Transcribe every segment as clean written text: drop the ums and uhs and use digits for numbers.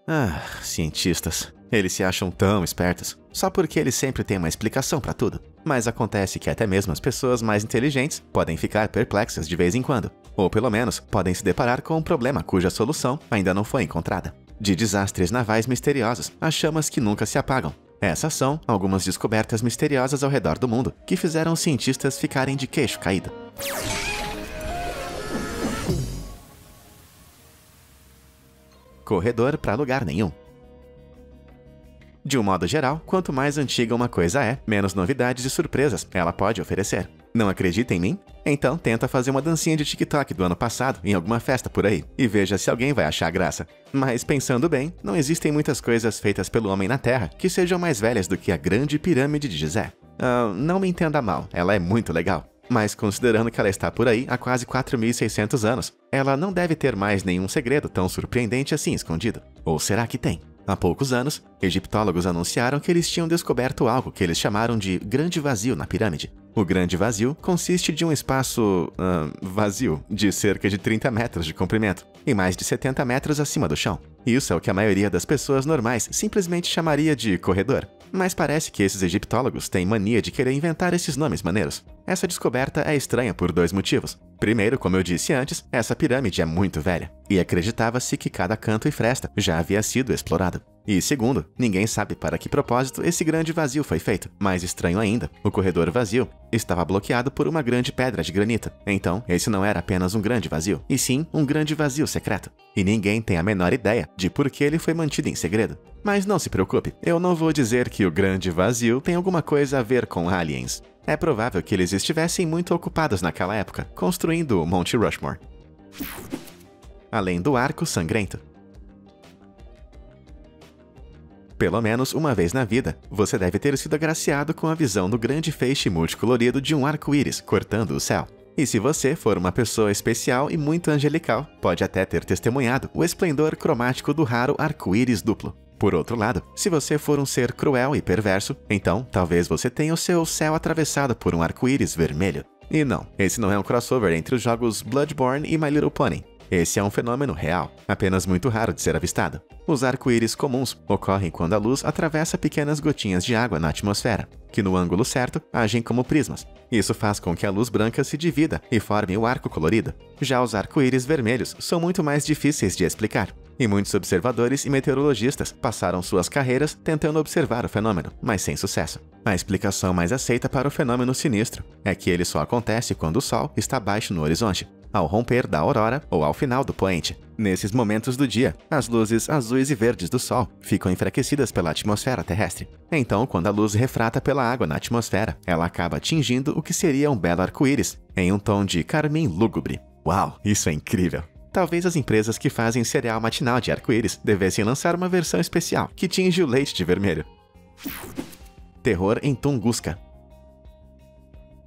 Ah, cientistas. Eles se acham tão espertos, só porque eles sempre têm uma explicação pra tudo. Mas acontece que até mesmo as pessoas mais inteligentes podem ficar perplexas de vez em quando, ou pelo menos podem se deparar com um problema cuja solução ainda não foi encontrada. De desastres navais misteriosos a chamas que nunca se apagam. Essas são algumas descobertas misteriosas ao redor do mundo que fizeram os cientistas ficarem de queixo caído. Corredor para lugar nenhum. De um modo geral, quanto mais antiga uma coisa é, menos novidades e surpresas ela pode oferecer. Não acredita em mim? Então tenta fazer uma dancinha de TikTok do ano passado em alguma festa por aí e veja se alguém vai achar graça. Mas pensando bem, não existem muitas coisas feitas pelo homem na Terra que sejam mais velhas do que a Grande Pirâmide de Gizé. Não me entenda mal, ela é muito legal. Mas considerando que ela está por aí há quase 4.600 anos, ela não deve ter mais nenhum segredo tão surpreendente assim escondido. Ou será que tem? Há poucos anos, egiptólogos anunciaram que eles tinham descoberto algo que eles chamaram de Grande Vazio na pirâmide. O Grande Vazio consiste de um espaço vazio de cerca de 30 metros de comprimento e mais de 70 metros acima do chão. Isso é o que a maioria das pessoas normais simplesmente chamaria de corredor. Mas parece que esses egiptólogos têm mania de querer inventar esses nomes maneiros. Essa descoberta é estranha por dois motivos. Primeiro, como eu disse antes, essa pirâmide é muito velha, e acreditava-se que cada canto e fresta já havia sido explorado. E segundo, ninguém sabe para que propósito esse grande vazio foi feito. Mais estranho ainda, o corredor vazio estava bloqueado por uma grande pedra de granito. Então, esse não era apenas um grande vazio, e sim um grande vazio secreto. E ninguém tem a menor ideia de por que ele foi mantido em segredo. Mas não se preocupe, eu não vou dizer que o grande vazio tem alguma coisa a ver com aliens. É provável que eles estivessem muito ocupados naquela época, construindo o Monte Rushmore. Além do arco sangrento. Pelo menos uma vez na vida, você deve ter sido agraciado com a visão do grande feixe multicolorido de um arco-íris cortando o céu. E se você for uma pessoa especial e muito angelical, pode até ter testemunhado o esplendor cromático do raro arco-íris duplo. Por outro lado, se você for um ser cruel e perverso, então talvez você tenha o seu céu atravessado por um arco-íris vermelho. E não, esse não é um crossover entre os jogos Bloodborne e My Little Pony. Esse é um fenômeno real, apenas muito raro de ser avistado. Os arco-íris comuns ocorrem quando a luz atravessa pequenas gotinhas de água na atmosfera, que no ângulo certo agem como prismas. Isso faz com que a luz branca se divida e forme o arco colorido. Já os arco-íris vermelhos são muito mais difíceis de explicar, e muitos observadores e meteorologistas passaram suas carreiras tentando observar o fenômeno, mas sem sucesso. A explicação mais aceita para o fenômeno sinistro é que ele só acontece quando o Sol está baixo no horizonte, ao romper da aurora ou ao final do poente. Nesses momentos do dia, as luzes azuis e verdes do Sol ficam enfraquecidas pela atmosfera terrestre. Então, quando a luz refrata pela água na atmosfera, ela acaba atingindo o que seria um belo arco-íris, em um tom de carmim lúgubre. Uau, isso é incrível! Talvez as empresas que fazem cereal matinal de arco-íris devessem lançar uma versão especial que tinge o leite de vermelho. Terror em Tunguska.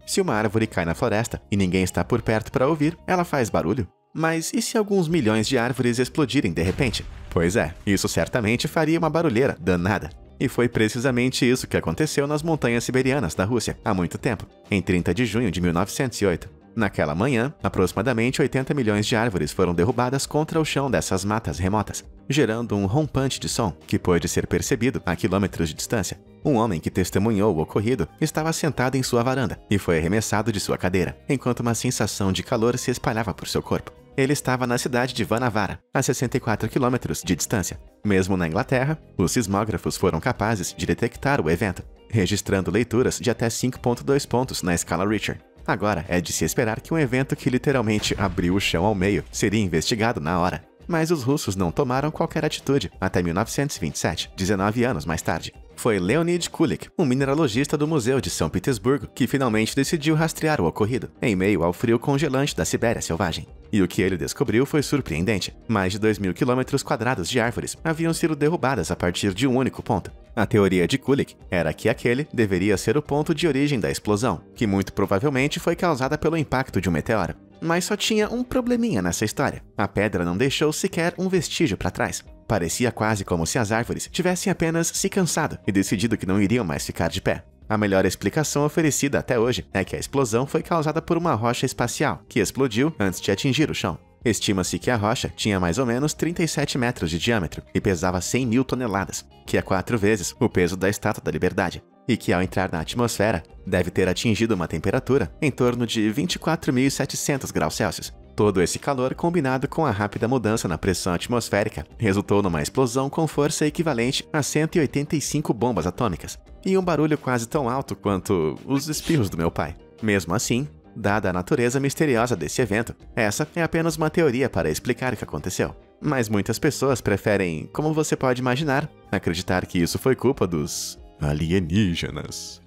Se uma árvore cai na floresta e ninguém está por perto para ouvir, ela faz barulho. Mas e se alguns milhões de árvores explodirem de repente? Pois é, isso certamente faria uma barulheira danada. E foi precisamente isso que aconteceu nas montanhas siberianas da Rússia há muito tempo, em 30 de junho de 1908. Naquela manhã, aproximadamente 80 milhões de árvores foram derrubadas contra o chão dessas matas remotas, gerando um rompante de som que pôde ser percebido a quilômetros de distância. Um homem que testemunhou o ocorrido estava sentado em sua varanda e foi arremessado de sua cadeira, enquanto uma sensação de calor se espalhava por seu corpo. Ele estava na cidade de Vanavara, a 64 quilômetros de distância. Mesmo na Inglaterra, os sismógrafos foram capazes de detectar o evento, registrando leituras de até 5,2 pontos na escala Richter. Agora é de se esperar que um evento que literalmente abriu o chão ao meio seria investigado na hora. Mas os russos não tomaram qualquer atitude até 1927, 19 anos mais tarde. Foi Leonid Kulik, um mineralogista do Museu de São Petersburgo, que finalmente decidiu rastrear o ocorrido, em meio ao frio congelante da Sibéria selvagem. E o que ele descobriu foi surpreendente. Mais de 2.000 km² de árvores haviam sido derrubadas a partir de um único ponto. A teoria de Kulik era que aquele deveria ser o ponto de origem da explosão, que muito provavelmente foi causada pelo impacto de um meteoro. Mas só tinha um probleminha nessa história. A pedra não deixou sequer um vestígio para trás. Parecia quase como se as árvores tivessem apenas se cansado e decidido que não iriam mais ficar de pé. A melhor explicação oferecida até hoje é que a explosão foi causada por uma rocha espacial que explodiu antes de atingir o chão. Estima-se que a rocha tinha mais ou menos 37 metros de diâmetro e pesava 100.000 toneladas, que é 4 vezes o peso da Estátua da Liberdade, e que ao entrar na atmosfera deve ter atingido uma temperatura em torno de 24.700 graus Celsius. Todo esse calor, combinado com a rápida mudança na pressão atmosférica, resultou numa explosão com força equivalente a 185 bombas atômicas, e um barulho quase tão alto quanto os espirros do meu pai. Mesmo assim, dada a natureza misteriosa desse evento, essa é apenas uma teoria para explicar o que aconteceu. Mas muitas pessoas preferem, como você pode imaginar, acreditar que isso foi culpa dos alienígenas.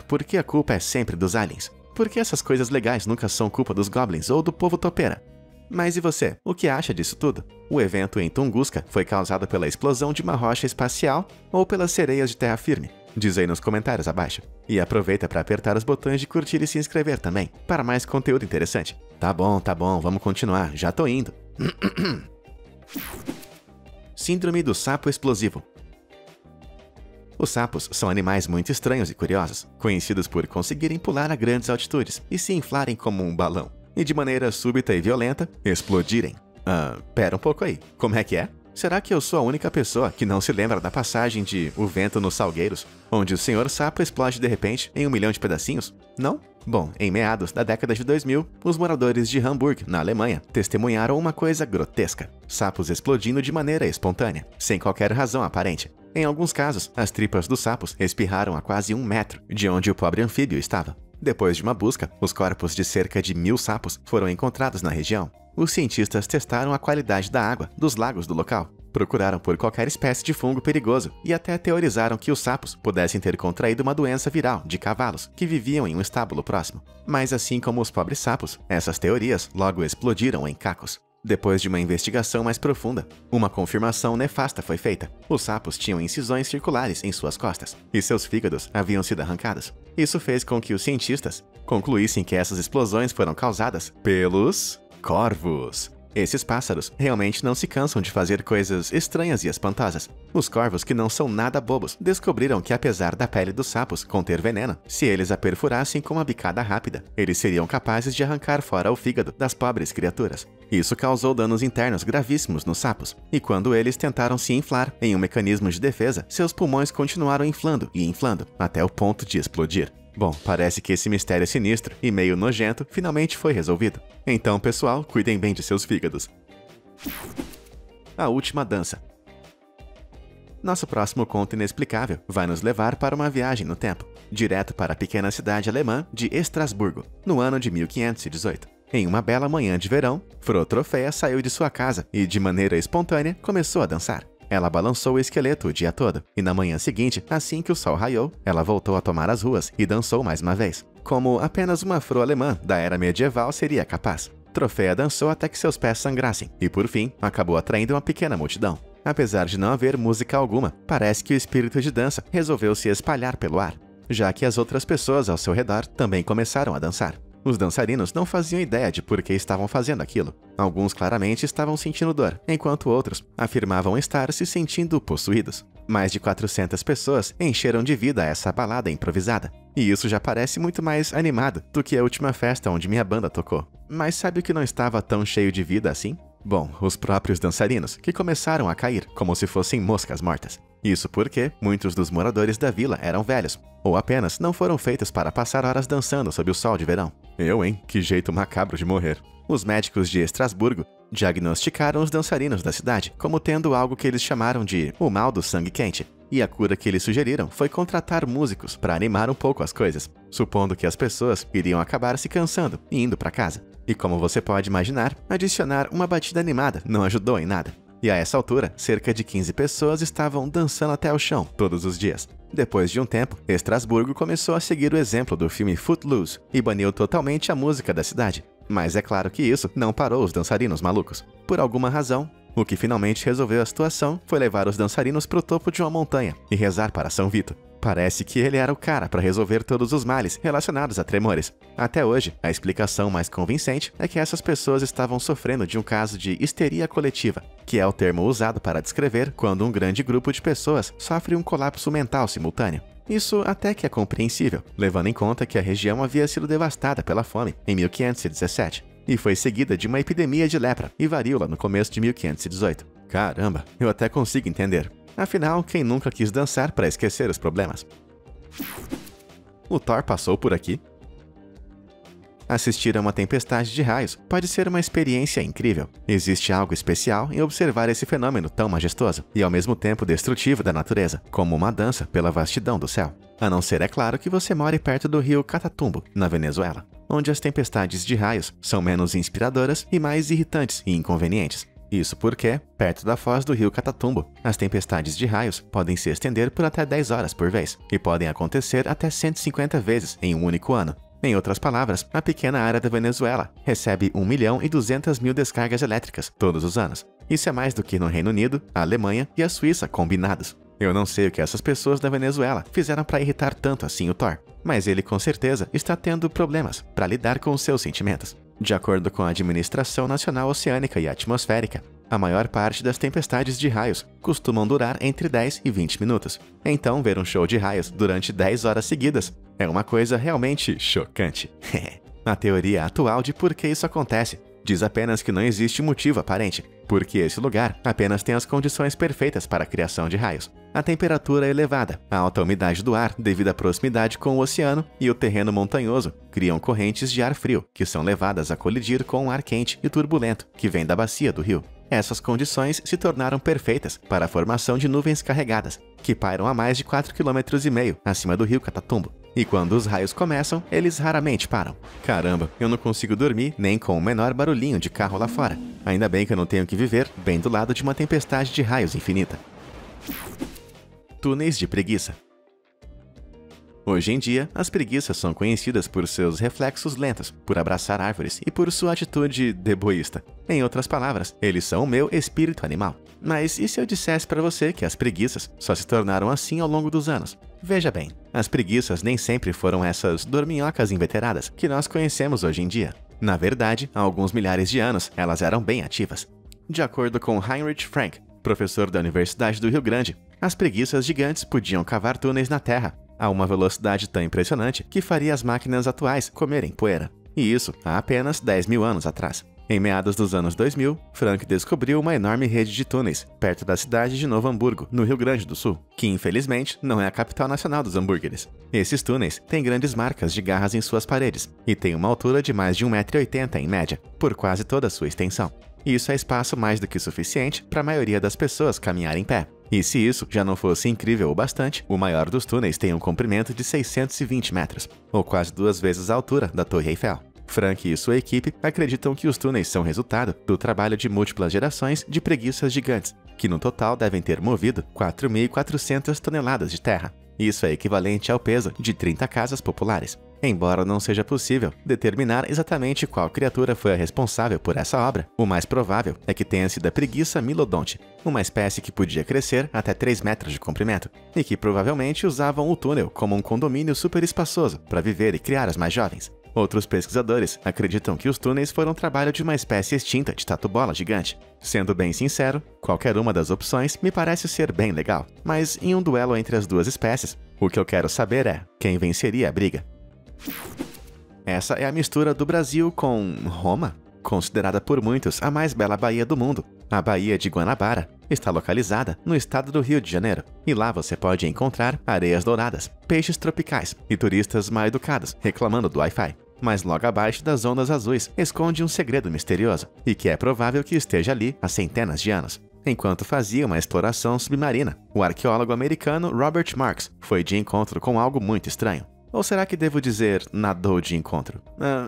Por que a culpa é sempre dos aliens? Por que essas coisas legais nunca são culpa dos goblins ou do povo topeira? Mas e você? O que acha disso tudo? O evento em Tunguska foi causado pela explosão de uma rocha espacial ou pelas sereias de terra firme? Diz aí nos comentários abaixo. E aproveita para apertar os botões de curtir e se inscrever também, para mais conteúdo interessante. Tá bom, vamos continuar, já tô indo. Síndrome do sapo explosivo. Os sapos são animais muito estranhos e curiosos, conhecidos por conseguirem pular a grandes altitudes e se inflarem como um balão, e de maneira súbita e violenta, explodirem. Pera um pouco aí, como é que é? Será que eu sou a única pessoa que não se lembra da passagem de O Vento nos Salgueiros, onde o Senhor Sapo explode de repente em 1 milhão de pedacinhos? Não? Bom, em meados da década de 2000, os moradores de Hamburg, na Alemanha, testemunharam uma coisa grotesca: sapos explodindo de maneira espontânea, sem qualquer razão aparente. Em alguns casos, as tripas dos sapos espirraram a quase 1 metro de onde o pobre anfíbio estava. Depois de uma busca, os corpos de cerca de 1.000 sapos foram encontrados na região. Os cientistas testaram a qualidade da água dos lagos do local, procuraram por qualquer espécie de fungo perigoso e até teorizaram que os sapos pudessem ter contraído uma doença viral de cavalos que viviam em um estábulo próximo. Mas assim como os pobres sapos, essas teorias logo explodiram em cacos. Depois de uma investigação mais profunda, uma confirmação nefasta foi feita. Os sapos tinham incisões circulares em suas costas, e seus fígados haviam sido arrancados. Isso fez com que os cientistas concluíssem que essas explosões foram causadas pelos corvos. Esses pássaros realmente não se cansam de fazer coisas estranhas e espantosas. Os corvos, que não são nada bobos, descobriram que apesar da pele dos sapos conter veneno, se eles a perfurassem com uma bicada rápida, eles seriam capazes de arrancar fora o fígado das pobres criaturas. Isso causou danos internos gravíssimos nos sapos, e quando eles tentaram se inflar em um mecanismo de defesa, seus pulmões continuaram inflando e inflando, até o ponto de explodir. Bom, parece que esse mistério sinistro e meio nojento finalmente foi resolvido. Então, pessoal, cuidem bem de seus fígados. A última dança. Nosso próximo conto inexplicável vai nos levar para uma viagem no tempo, direto para a pequena cidade alemã de Estrasburgo, no ano de 1518. Em uma bela manhã de verão, Frau Trofeia saiu de sua casa e, de maneira espontânea, começou a dançar. Ela balançou o esqueleto o dia todo, e na manhã seguinte, assim que o sol raiou, ela voltou a tomar as ruas e dançou mais uma vez, como apenas uma frau alemã da era medieval seria capaz. Trofeia dançou até que seus pés sangrassem, e por fim, acabou atraindo uma pequena multidão. Apesar de não haver música alguma, parece que o espírito de dança resolveu se espalhar pelo ar, já que as outras pessoas ao seu redor também começaram a dançar. Os dançarinos não faziam ideia de por que estavam fazendo aquilo. Alguns claramente estavam sentindo dor, enquanto outros afirmavam estar se sentindo possuídos. Mais de 400 pessoas encheram de vida essa balada improvisada. E isso já parece muito mais animado do que a última festa onde minha banda tocou. Mas sabe o que não estava tão cheio de vida assim? Bom, os próprios dançarinos, que começaram a cair como se fossem moscas mortas. Isso porque muitos dos moradores da vila eram velhos, ou apenas não foram feitos para passar horas dançando sob o sol de verão. Eu, hein? Que jeito macabro de morrer. Os médicos de Estrasburgo diagnosticaram os dançarinos da cidade como tendo algo que eles chamaram de o mal do sangue quente, e a cura que eles sugeriram foi contratar músicos para animar um pouco as coisas, supondo que as pessoas iriam acabar se cansando e indo para casa. E como você pode imaginar, adicionar uma batida animada não ajudou em nada. E a essa altura, cerca de 15 pessoas estavam dançando até o chão todos os dias. Depois de um tempo, Estrasburgo começou a seguir o exemplo do filme Footloose e baniu totalmente a música da cidade. Mas é claro que isso não parou os dançarinos malucos. Por alguma razão, o que finalmente resolveu a situação foi levar os dançarinos para o topo de uma montanha e rezar para São Vito. Parece que ele era o cara para resolver todos os males relacionados a tremores. Até hoje, a explicação mais convincente é que essas pessoas estavam sofrendo de um caso de histeria coletiva, que é o termo usado para descrever quando um grande grupo de pessoas sofre um colapso mental simultâneo. Isso até que é compreensível, levando em conta que a região havia sido devastada pela fome em 1517. e foi seguida de uma epidemia de lepra e varíola no começo de 1518. Caramba, eu até consigo entender. Afinal, quem nunca quis dançar para esquecer os problemas? O Thor passou por aqui? Assistir a uma tempestade de raios pode ser uma experiência incrível. Existe algo especial em observar esse fenômeno tão majestoso e ao mesmo tempo destrutivo da natureza, como uma dança pela vastidão do céu. A não ser, é claro, que você more perto do rio Catatumbo, na Venezuela, onde as tempestades de raios são menos inspiradoras e mais irritantes e inconvenientes. Isso porque, perto da foz do rio Catatumbo, as tempestades de raios podem se estender por até 10 horas por vez e podem acontecer até 150 vezes em um único ano. Em outras palavras, a pequena área da Venezuela recebe 1.200.000 descargas elétricas todos os anos. Isso é mais do que no Reino Unido, a Alemanha e a Suíça combinados. Eu não sei o que essas pessoas da Venezuela fizeram para irritar tanto assim o Thor, mas ele com certeza está tendo problemas para lidar com os seus sentimentos. De acordo com a Administração Nacional Oceânica e Atmosférica, a maior parte das tempestades de raios costumam durar entre 10 e 20 minutos. Então, ver um show de raios durante 10 horas seguidas é uma coisa realmente chocante. A teoria atual de por que isso acontece diz apenas que não existe motivo aparente, porque esse lugar apenas tem as condições perfeitas para a criação de raios. A temperatura elevada, a alta umidade do ar devido à proximidade com o oceano e o terreno montanhoso criam correntes de ar frio, que são levadas a colidir com o ar quente e turbulento que vem da bacia do rio. Essas condições se tornaram perfeitas para a formação de nuvens carregadas, que pairam a mais de 4,5 km acima do rio Catatumbo. E quando os raios começam, eles raramente param. Caramba, eu não consigo dormir nem com o menor barulhinho de carro lá fora. Ainda bem que eu não tenho que viver bem do lado de uma tempestade de raios infinita. Túneis de preguiça. Hoje em dia, as preguiças são conhecidas por seus reflexos lentos, por abraçar árvores e por sua atitude deboísta. Em outras palavras, eles são o meu espírito animal. Mas e se eu dissesse para você que as preguiças só se tornaram assim ao longo dos anos? Veja bem, as preguiças nem sempre foram essas dorminhocas inveteradas que nós conhecemos hoje em dia. Na verdade, há alguns milhares de anos, elas eram bem ativas. De acordo com Heinrich Frank, professor da Universidade do Rio Grande, as preguiças gigantes podiam cavar túneis na terra a uma velocidade tão impressionante que faria as máquinas atuais comerem poeira. E isso há apenas 10 mil anos atrás. Em meados dos anos 2000, Frank descobriu uma enorme rede de túneis perto da cidade de Novo Hamburgo, no Rio Grande do Sul, que infelizmente não é a capital nacional dos hambúrgueres. Esses túneis têm grandes marcas de garras em suas paredes e têm uma altura de mais de 1,80 m em média, por quase toda a sua extensão. Isso é espaço mais do que suficiente para a maioria das pessoas caminhar em pé. E se isso já não fosse incrível o bastante, o maior dos túneis tem um comprimento de 620 metros, ou quase 2 vezes a altura da Torre Eiffel. Frank e sua equipe acreditam que os túneis são resultado do trabalho de múltiplas gerações de preguiças gigantes, que no total devem ter movido 4.400 toneladas de terra. Isso é equivalente ao peso de 30 casas populares. Embora não seja possível determinar exatamente qual criatura foi a responsável por essa obra, o mais provável é que tenha sido a preguiça Milodonte, uma espécie que podia crescer até 3 metros de comprimento, e que provavelmente usavam o túnel como um condomínio super espaçoso para viver e criar as mais jovens. Outros pesquisadores acreditam que os túneis foram trabalho de uma espécie extinta de tatu-bola gigante. Sendo bem sincero, qualquer uma das opções me parece ser bem legal, mas em um duelo entre as duas espécies, o que eu quero saber é quem venceria a briga. Essa é a mistura do Brasil com Roma, considerada por muitos a mais bela baía do mundo. A Baía de Guanabara está localizada no estado do Rio de Janeiro, e lá você pode encontrar areias douradas, peixes tropicais e turistas mal educados reclamando do Wi-Fi. Mas logo abaixo das ondas azuis esconde um segredo misterioso, e que é provável que esteja ali há centenas de anos. Enquanto fazia uma exploração submarina, o arqueólogo americano Robert Marks foi de encontro com algo muito estranho. Ou será que devo dizer nadou de encontro?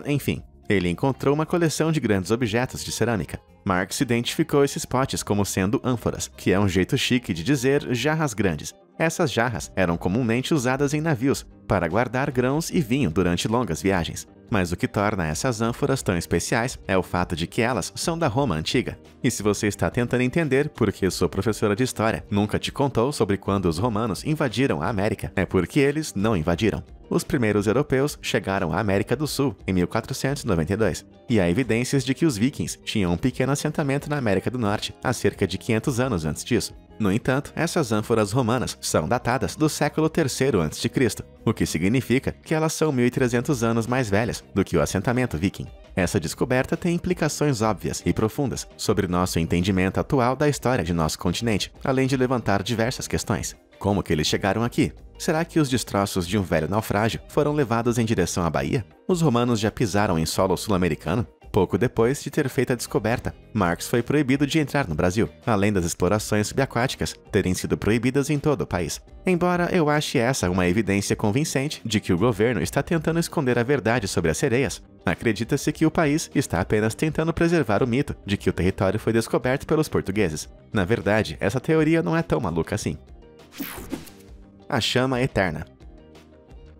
Enfim, ele encontrou uma coleção de grandes objetos de cerâmica. Marx identificou esses potes como sendo ânforas, que é um jeito chique de dizer jarras grandes. Essas jarras eram comumente usadas em navios para guardar grãos e vinho durante longas viagens. Mas o que torna essas ânforas tão especiais é o fato de que elas são da Roma antiga. E se você está tentando entender por que sua professora de história nunca te contou sobre quando os romanos invadiram a América, é porque eles não invadiram. Os primeiros europeus chegaram à América do Sul em 1492, e há evidências de que os vikings tinham um pequeno assentamento na América do Norte há cerca de 500 anos antes disso. No entanto, essas ânforas romanas são datadas do século III a.C., o que significa que elas são 1.300 anos mais velhas do que o assentamento viking. Essa descoberta tem implicações óbvias e profundas sobre nosso entendimento atual da história de nosso continente, além de levantar diversas questões. Como que eles chegaram aqui? Será que os destroços de um velho naufrágio foram levados em direção à Bahia? Os romanos já pisaram em solo sul-americano? Pouco depois de ter feito a descoberta, Marcos foi proibido de entrar no Brasil, além das explorações subaquáticas terem sido proibidas em todo o país. Embora eu ache essa uma evidência convincente de que o governo está tentando esconder a verdade sobre as sereias, acredita-se que o país está apenas tentando preservar o mito de que o território foi descoberto pelos portugueses. Na verdade, essa teoria não é tão maluca assim. A chama eterna.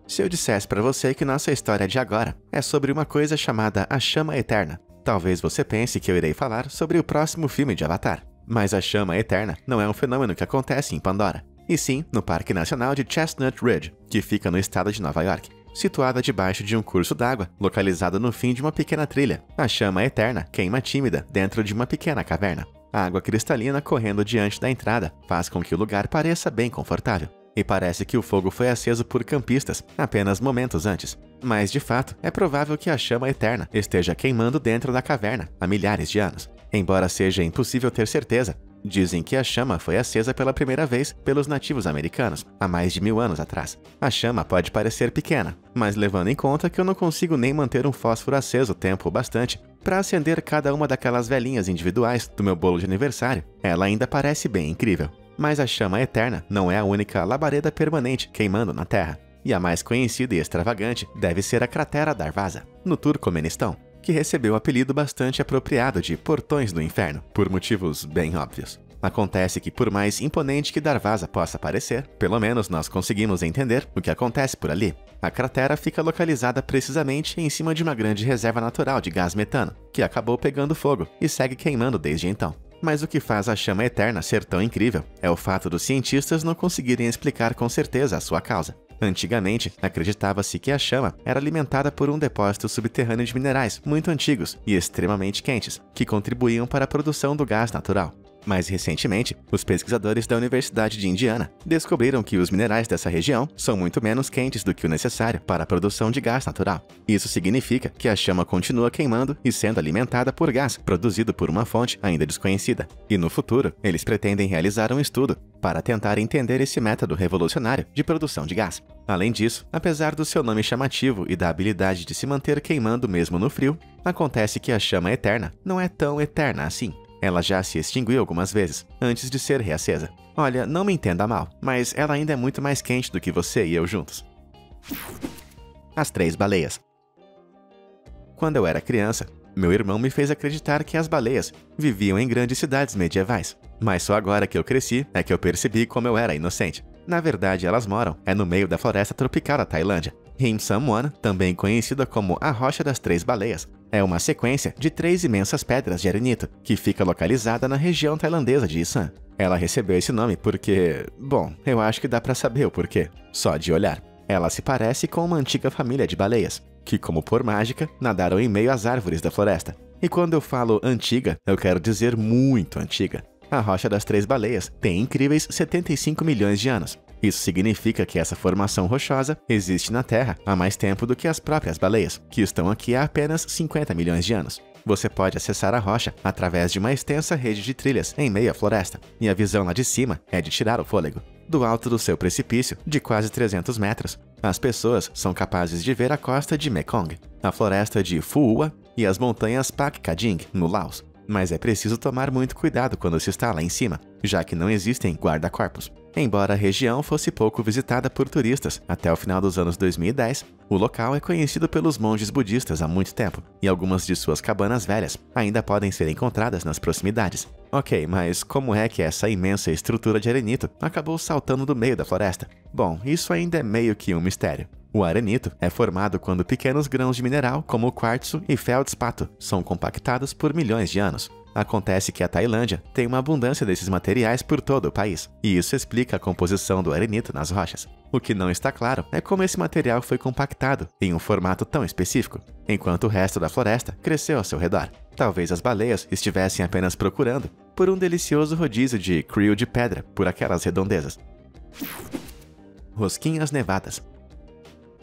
Se eu dissesse para você que nossa história de agora é sobre uma coisa chamada a chama eterna, talvez você pense que eu irei falar sobre o próximo filme de Avatar. Mas a chama eterna não é um fenômeno que acontece em Pandora, e sim no Parque Nacional de Chestnut Ridge, que fica no estado de Nova York. Situada debaixo de um curso d'água, localizado no fim de uma pequena trilha, a chama eterna queima tímida dentro de uma pequena caverna. A água cristalina correndo diante da entrada faz com que o lugar pareça bem confortável. E parece que o fogo foi aceso por campistas apenas momentos antes. Mas, de fato, é provável que a chama eterna esteja queimando dentro da caverna há milhares de anos. Embora seja impossível ter certeza, dizem que a chama foi acesa pela primeira vez pelos nativos americanos, há mais de 1000 anos atrás. A chama pode parecer pequena, mas levando em conta que eu não consigo nem manter um fósforo aceso tempo bastante para acender cada uma daquelas velinhas individuais do meu bolo de aniversário, ela ainda parece bem incrível. Mas a chama eterna não é a única labareda permanente queimando na Terra. E a mais conhecida e extravagante deve ser a cratera Darvaza, no Turcomenistão, que recebeu o apelido bastante apropriado de Portões do Inferno, por motivos bem óbvios. Acontece que, por mais imponente que Darvaza possa parecer, pelo menos nós conseguimos entender o que acontece por ali. A cratera fica localizada precisamente em cima de uma grande reserva natural de gás metano, que acabou pegando fogo e segue queimando desde então. Mas o que faz a chama eterna ser tão incrível é o fato dos cientistas não conseguirem explicar com certeza a sua causa. Antigamente, acreditava-se que a chama era alimentada por um depósito subterrâneo de minerais muito antigos e extremamente quentes, que contribuíam para a produção do gás natural. Mais recentemente, os pesquisadores da Universidade de Indiana descobriram que os minerais dessa região são muito menos quentes do que o necessário para a produção de gás natural. Isso significa que a chama continua queimando e sendo alimentada por gás produzido por uma fonte ainda desconhecida. E no futuro, eles pretendem realizar um estudo para tentar entender esse método revolucionário de produção de gás. Além disso, apesar do seu nome chamativo e da habilidade de se manter queimando mesmo no frio, acontece que a chama eterna não é tão eterna assim. Ela já se extinguiu algumas vezes, antes de ser reacesa. Olha, não me entenda mal, mas ela ainda é muito mais quente do que você e eu juntos. As Três Baleias. Quando eu era criança, meu irmão me fez acreditar que as baleias viviam em grandes cidades medievais. Mas só agora que eu cresci é que eu percebi como eu era inocente. Na verdade, elas moram no meio da floresta tropical da Tailândia. Rim Sam-won, também conhecida como a Rocha das Três Baleias, é uma sequência de 3 imensas pedras de arenito, que fica localizada na região tailandesa de Isan. Ela recebeu esse nome porque... bom, eu acho que dá pra saber o porquê, só de olhar. Ela se parece com uma antiga família de baleias, que, como por mágica, nadaram em meio às árvores da floresta. E quando eu falo antiga, eu quero dizer muito antiga. A Rocha das Três Baleias tem incríveis 75 milhões de anos. Isso significa que essa formação rochosa existe na Terra há mais tempo do que as próprias baleias, que estão aqui há apenas 50 milhões de anos. Você pode acessar a rocha através de uma extensa rede de trilhas em meio à floresta, e a visão lá de cima é de tirar o fôlego. Do alto do seu precipício, de quase 300 metros, as pessoas são capazes de ver a costa de Mekong, a floresta de Phu e as montanhas Pak Kading, no Laos. Mas é preciso tomar muito cuidado quando se está lá em cima, já que não existem guarda-corpos. Embora a região fosse pouco visitada por turistas até o final dos anos 2010, o local é conhecido pelos monges budistas há muito tempo, e algumas de suas cabanas velhas ainda podem ser encontradas nas proximidades. Ok, mas como é que essa imensa estrutura de arenito acabou saltando do meio da floresta? Bom, isso ainda é meio que um mistério. O arenito é formado quando pequenos grãos de mineral, como o quartzo e feldspato, são compactados por milhões de anos. Acontece que a Tailândia tem uma abundância desses materiais por todo o país, e isso explica a composição do arenito nas rochas. O que não está claro é como esse material foi compactado em um formato tão específico, enquanto o resto da floresta cresceu ao seu redor. Talvez as baleias estivessem apenas procurando por um delicioso rodízio de krill de pedra por aquelas redondezas. Rosquinhas nevadas.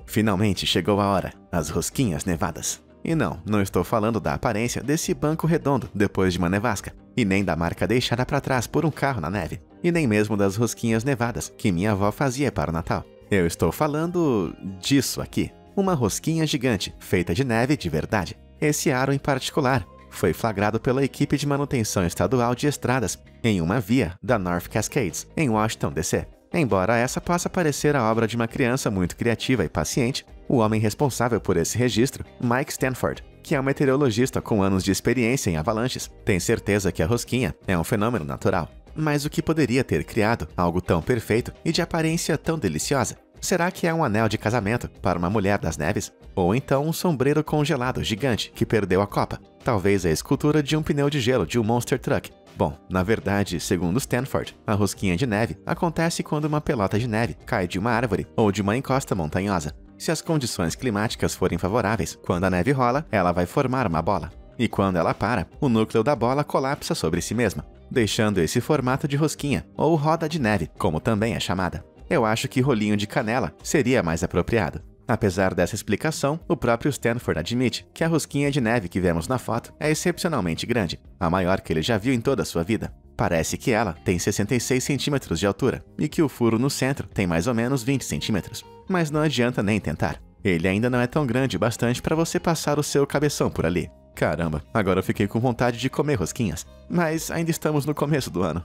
Finalmente chegou a hora, as rosquinhas nevadas. E não estou falando da aparência desse banco redondo depois de uma nevasca, e nem da marca deixada para trás por um carro na neve, e nem mesmo das rosquinhas nevadas que minha avó fazia para o Natal. Eu estou falando disso aqui. Uma rosquinha gigante, feita de neve de verdade. Esse aro em particular foi flagrado pela equipe de manutenção estadual de estradas em uma via da North Cascades, em Washington, D.C. Embora essa possa parecer a obra de uma criança muito criativa e paciente, o homem responsável por esse registro, Mike Stanford, que é um meteorologista com anos de experiência em avalanches, tem certeza que a rosquinha é um fenômeno natural. Mas o que poderia ter criado algo tão perfeito e de aparência tão deliciosa? Será que é um anel de casamento para uma mulher das neves? Ou então um sombreiro congelado gigante que perdeu a copa? Talvez a escultura de um pneu de gelo de um monster truck. Bom, na verdade, segundo Stanford, a rosquinha de neve acontece quando uma pelota de neve cai de uma árvore ou de uma encosta montanhosa. Se as condições climáticas forem favoráveis, quando a neve rola, ela vai formar uma bola. E quando ela para, o núcleo da bola colapsa sobre si mesma, deixando esse formato de rosquinha, ou roda de neve, como também é chamada. Eu acho que rolinho de canela seria mais apropriado. Apesar dessa explicação, o próprio Stanford admite que a rosquinha de neve que vemos na foto é excepcionalmente grande, a maior que ele já viu em toda a sua vida. Parece que ela tem 66 centímetros de altura e que o furo no centro tem mais ou menos 20 centímetros. Mas não adianta nem tentar. Ele ainda não é tão grande o bastante para você passar o seu cabeção por ali. Caramba, agora eu fiquei com vontade de comer rosquinhas. Mas ainda estamos no começo do ano.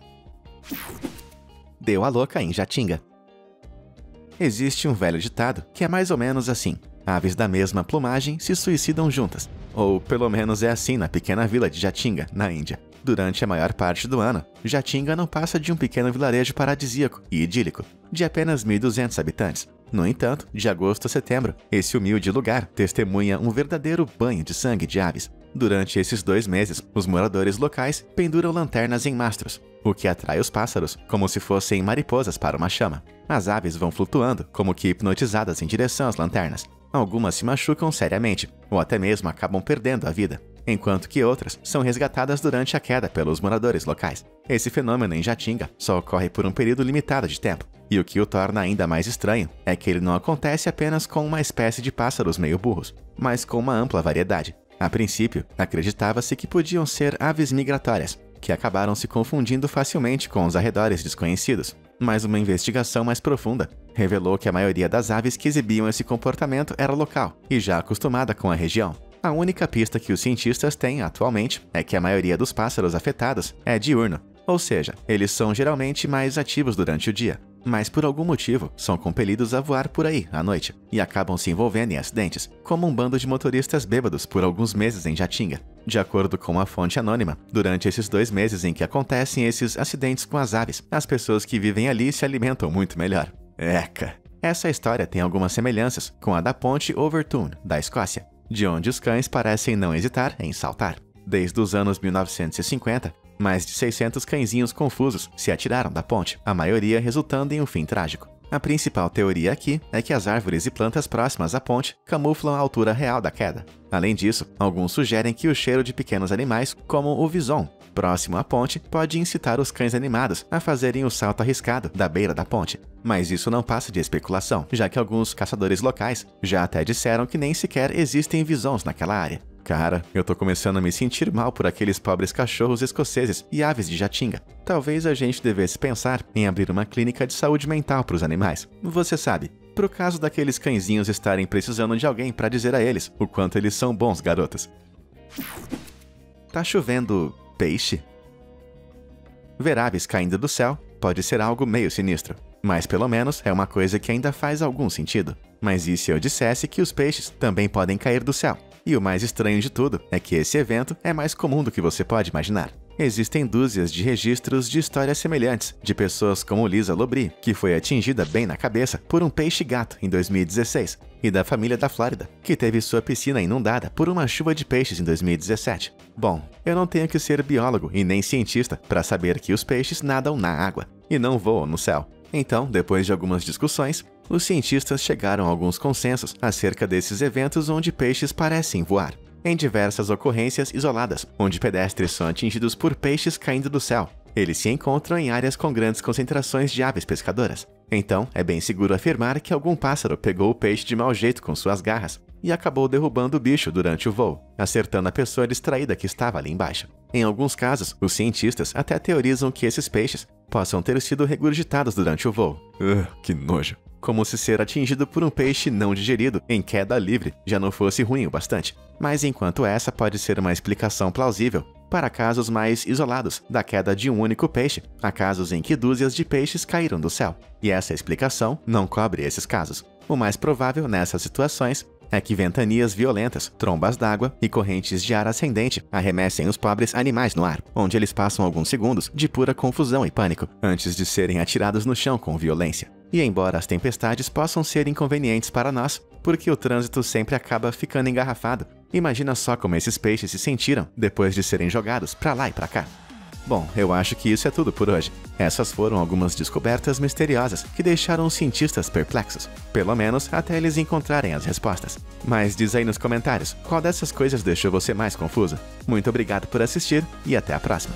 Deu a louca em Jatinga. Existe um velho ditado que é mais ou menos assim: aves da mesma plumagem se suicidam juntas. Ou pelo menos é assim na pequena vila de Jatinga, na Índia. Durante a maior parte do ano, Jatinga não passa de um pequeno vilarejo paradisíaco e idílico, de apenas 1.200 habitantes. No entanto, de agosto a setembro, esse humilde lugar testemunha um verdadeiro banho de sangue de aves. Durante esses 2 meses, os moradores locais penduram lanternas em mastros, o que atrai os pássaros como se fossem mariposas para uma chama. As aves vão flutuando, como que hipnotizadas em direção às lanternas. Algumas se machucam seriamente, ou até mesmo acabam perdendo a vida, enquanto que outras são resgatadas durante a queda pelos moradores locais. Esse fenômeno em Jatinga só ocorre por um período limitado de tempo, e o que o torna ainda mais estranho é que ele não acontece apenas com uma espécie de pássaros meio burros, mas com uma ampla variedade. A princípio, acreditava-se que podiam ser aves migratórias, que acabaram se confundindo facilmente com os arredores desconhecidos. Mas uma investigação mais profunda revelou que a maioria das aves que exibiam esse comportamento era local e já acostumada com a região. A única pista que os cientistas têm atualmente é que a maioria dos pássaros afetados é diurno, ou seja, eles são geralmente mais ativos durante o dia, mas por algum motivo são compelidos a voar por aí à noite e acabam se envolvendo em acidentes, como um bando de motoristas bêbados por alguns meses em Jatinga. De acordo com uma fonte anônima, durante esses 2 meses em que acontecem esses acidentes com as aves, as pessoas que vivem ali se alimentam muito melhor. Eca! Essa história tem algumas semelhanças com a da ponte Overtoun, da Escócia, de onde os cães parecem não hesitar em saltar. Desde os anos 1950, mais de 600 cãezinhos confusos se atiraram da ponte, a maioria resultando em um fim trágico. A principal teoria aqui é que as árvores e plantas próximas à ponte camuflam a altura real da queda. Além disso, alguns sugerem que o cheiro de pequenos animais, como o vison, próximo à ponte, pode incitar os cães animados a fazerem o salto arriscado da beira da ponte. Mas isso não passa de especulação, já que alguns caçadores locais já até disseram que nem sequer existem visons naquela área. Cara, eu tô começando a me sentir mal por aqueles pobres cachorros escoceses e aves de Jatinga. Talvez a gente devesse pensar em abrir uma clínica de saúde mental para os animais. Você sabe, pro caso daqueles cãezinhos estarem precisando de alguém para dizer a eles o quanto eles são bons garotos. Tá chovendo peixe? Ver aves caindo do céu pode ser algo meio sinistro, mas pelo menos é uma coisa que ainda faz algum sentido. Mas e se eu dissesse que os peixes também podem cair do céu? E o mais estranho de tudo é que esse evento é mais comum do que você pode imaginar. Existem dúzias de registros de histórias semelhantes, de pessoas como Lisa Lobry, que foi atingida bem na cabeça por um peixe-gato em 2016, e da família da Flórida, que teve sua piscina inundada por uma chuva de peixes em 2017. Bom, eu não tenho que ser biólogo e nem cientista para saber que os peixes nadam na água e não voam no céu. Então, depois de algumas discussões, os cientistas chegaram a alguns consensos acerca desses eventos onde peixes parecem voar. Em diversas ocorrências isoladas, onde pedestres são atingidos por peixes caindo do céu, eles se encontram em áreas com grandes concentrações de aves pescadoras. Então, é bem seguro afirmar que algum pássaro pegou o peixe de mau jeito com suas garras e acabou derrubando o bicho durante o voo, acertando a pessoa distraída que estava ali embaixo. Em alguns casos, os cientistas até teorizam que esses peixes possam ter sido regurgitados durante o voo. Que nojo! Como se ser atingido por um peixe não digerido em queda livre já não fosse ruim o bastante. Mas enquanto essa pode ser uma explicação plausível para casos mais isolados da queda de um único peixe, há casos em que dúzias de peixes caíram do céu. E essa explicação não cobre esses casos. O mais provável nessas situações é que ventanias violentas, trombas d'água e correntes de ar ascendente arremessem os pobres animais no ar, onde eles passam alguns segundos de pura confusão e pânico, antes de serem atirados no chão com violência. E embora as tempestades possam ser inconvenientes para nós, porque o trânsito sempre acaba ficando engarrafado, imagina só como esses peixes se sentiram depois de serem jogados pra lá e pra cá. Bom, eu acho que isso é tudo por hoje. Essas foram algumas descobertas misteriosas que deixaram os cientistas perplexos, pelo menos até eles encontrarem as respostas. Mas diz aí nos comentários, qual dessas coisas deixou você mais confuso? Muito obrigado por assistir e até a próxima!